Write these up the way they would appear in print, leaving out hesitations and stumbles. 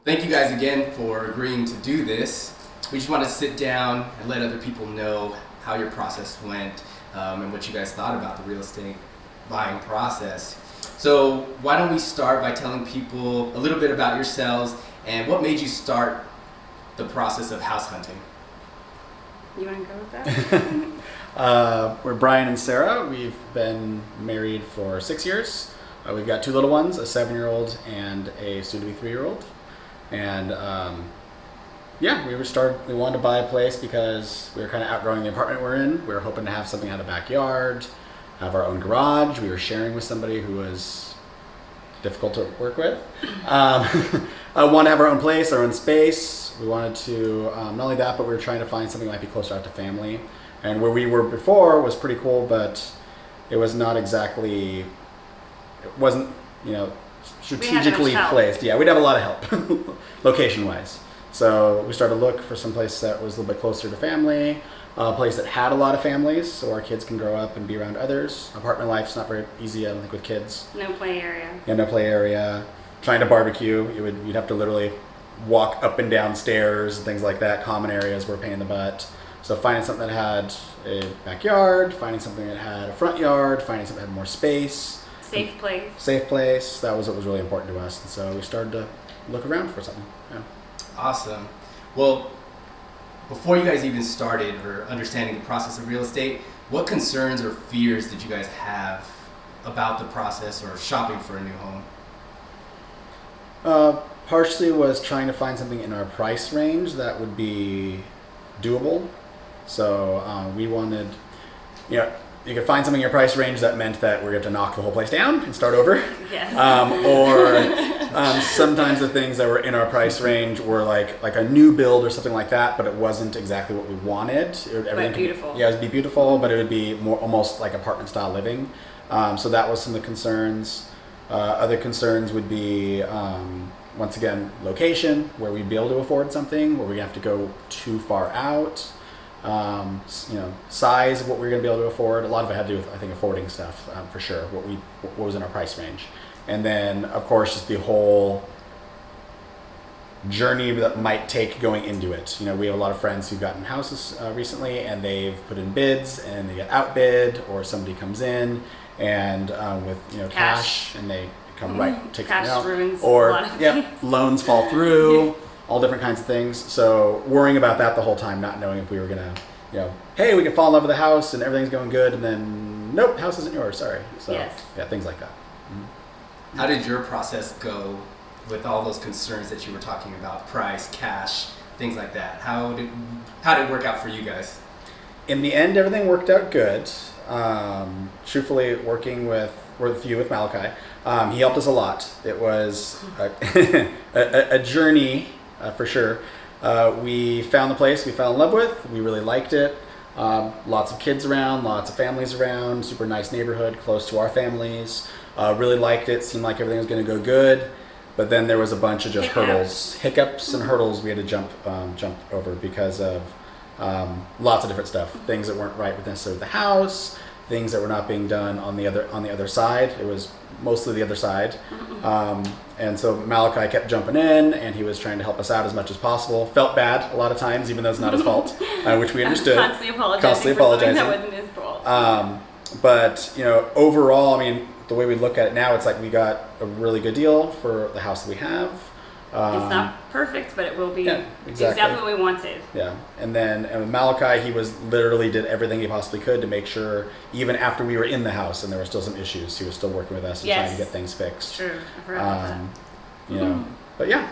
thank you guys again for agreeing to do this. We just want to sit down and let other people know how your process went and what you guys thought about the real estate buying process. So why don't we start by telling people a little bit about yourselves and what made you start the process of house hunting? You want to go with that? We're Brian and Sarah. We've been married for 6 years. We've got 2 little ones, a 7-year-old and a soon-to-be 3-year-old. And we wanted to buy a place because we were kind of outgrowing the apartment we're in. We were hoping to have something out of the backyard, have our own garage. We were sharing with somebody who was difficult to work with. I wanted to have our own place, our own space. We wanted to, not only that, but we were trying to find something that might be closer out to family. And where we were before was pretty cool, but it was not exactly, it wasn't, strategically placed. Yeah, we'd have a lot of help, location-wise. So we started to look for some place that was a little bit closer to family, a place that had a lot of families, so our kids can grow up and be around others. Apartment life's not very easy, I don't think, with kids. No play area. Yeah, no play area. Trying to barbecue, you'd have to literally walk up and down stairs and things like that. Common areas were a pain in the butt. So finding something that had a backyard, finding something that had a front yard, finding something that had more space. Safe place. That was what was really important to us. And so we started to look around for something. Yeah. Awesome. Well, before you guys even started or understanding the process of real estate, what concerns or fears did you guys have about the process or shopping for a new home? Partially was trying to find something in our price range that would be doable. So we wanted, you could find something in your price range that meant that we're going to have to knock the whole place down and start over. Yes. Or sometimes the things that were in our price range were like a new build or something like that, but it wasn't exactly what we wanted. But beautiful. Yeah, it would be beautiful, but it would be more almost like apartment style living. So that was some of the concerns. Other concerns would be, once again, location, where we'd be able to afford something, where we have to go too far out. Size of what we're going to be able to afford. A lot of it had to do with, I think, affording stuff, for sure, what was in our price range. And then, of course, just the whole journey that might take going into it. We have a lot of friends who've gotten houses recently, and they've put in bids, and they get outbid, or somebody comes in and with cash, and they come take cash it out, ruins or a lot of things. loans fall through. All different kinds of things. So worrying about that the whole time, not knowing if we were gonna, hey, we can fall in love with the house and everything's going good, and then nope, house isn't yours. Sorry. So yes. Yeah, things like that. Mm-hmm. How did your process go with all those concerns that you were talking about? Price, cash, things like that. How did it work out for you guys? In the end, everything worked out good. Truthfully, working with Malachi, he helped us a lot. It was a journey. For sure. We found the place we fell in love with. We really liked it. Lots of kids around, lots of families around, super nice neighborhood, close to our families. Really liked it. Seemed like everything was going to go good. But then there was a bunch of just hiccups and hurdles we had to jump over because of lots of different stuff. Things that weren't right with necessarily the house, things that were not being done on the other side. It was mostly the other side. And so Malachi kept jumping in, and he was trying to help us out as much as possible. Felt bad a lot of times, even though it's not his fault, which we understood. Constantly apologizing for something that wasn't his fault. But overall, the way we look at it now, it's like we got a really good deal for the house that we have. It's not perfect, but it will be exactly what we wanted. Yeah, and with Malachi, he did everything he possibly could to make sure, even after we were in the house and there were still some issues, he was still working with us and trying to get things fixed. True, I forgot about that. But yeah.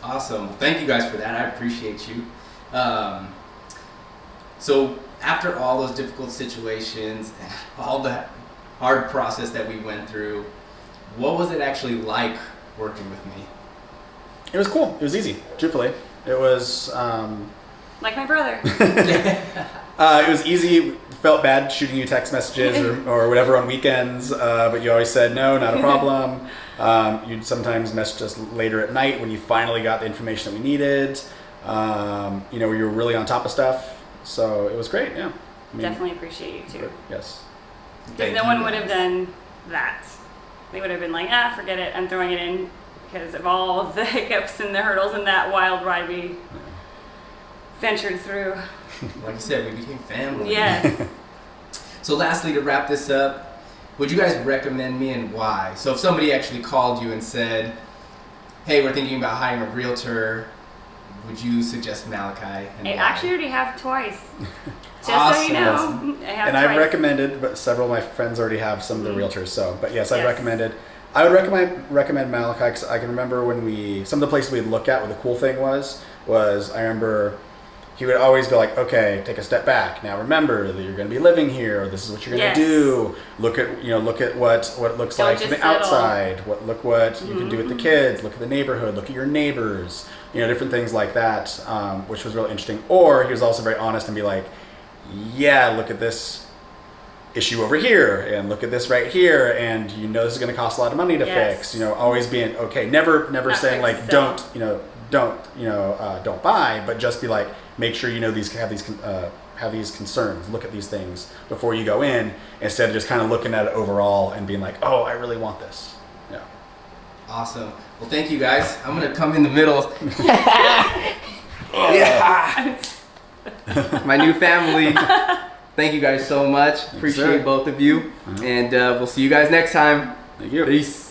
Awesome. Thank you guys for that. I appreciate you. So after all those difficult situations, all the hard process that we went through, what was it actually like working with me? It was cool. It was easy, truthfully. It was... like my brother. It was easy. Felt bad shooting you text messages or whatever on weekends, but you always said, no, not a problem. You'd sometimes message us later at night when you finally got the information that we needed. You were really on top of stuff. So it was great, yeah. Definitely appreciate you too. Yes. Because no one would have done that. They would have been like, forget it, I'm throwing it in. because of all of the hiccups and the hurdles in that wild ride we ventured through. Like you said, we became family. Yes. So lastly, to wrap this up, would you guys recommend me and why? So if somebody actually called you and said, hey, we're thinking about hiring a realtor, would you suggest Malachi? And I why? actually already have twice. Just Awesome. so you know, I have And twice. I've recommended, but several of my friends already have some of the realtors. So, but yes, I've Yes. recommended. I would recommend Malachi because I can remember when some of the places we'd look at. What the cool thing was I remember he would always go like, okay, take a step back. Now remember that you're going to be living here. This is what you're going Yes. to do. Look at what it looks Don't like from the just settle. outside. Look what you can do with the kids. Look at the neighborhood. Look at your neighbors. Different things like that, which was really interesting. Or he was also very honest and be like, yeah, look at this issue over here, and look at this right here, and this is going to cost a lot of money to Yes. fix. Always being okay, never Not saying quick like to sell. don't buy, but just be like, make sure have these concerns. Look at these things before you go in, instead of just kind of looking at it overall and being like, oh, I really want this. Yeah. Awesome. Well, thank you guys. I'm going to come in the middle. Yeah. My new family. Thank you guys so much. Appreciate sir. both of you. And we'll see you guys next time. Thank you. Peace.